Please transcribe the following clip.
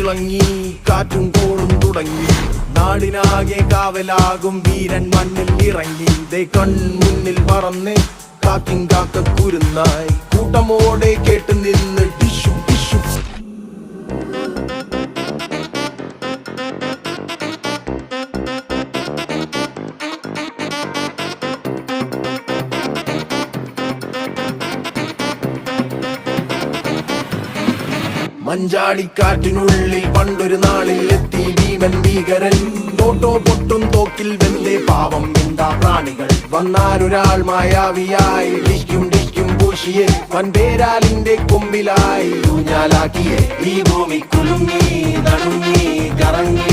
ഇളങ്ങി കാറ്റും കോളും തുടങ്ങി. നാടിനാകെ കാവലാകും വീരൻ മണ്ണിൽ ഇറങ്ങി. കൺമുന്നിൽ പറന്ന് കാക്കിൻ കാക്ക കുരുന്നായി കൂട്ടമോടെ കേട്ട് നിന്ന് ടിഷു ടിഷു. മഞ്ചാടിക്കാറ്റിനുള്ളിൽ പണ്ടൊരു നാളിൽ എത്തി ഭീമൻ ഭീകരൻ. തോട്ടോ പൊട്ടും തോക്കിൽ വെന്തേ പാവം എന്താ പ്രാണികൾ. വന്നാരൊരാൾ മായാവിയായി ഡിക്കും ഡിക്കും പൂശിയെ വൻപേരാലിന്റെ കൊമ്പിലായി ഊഞ്ഞാലാക്കിയെ. ഈ ഭൂമി കുലുങ്ങി നടുങ്ങി കറങ്ങി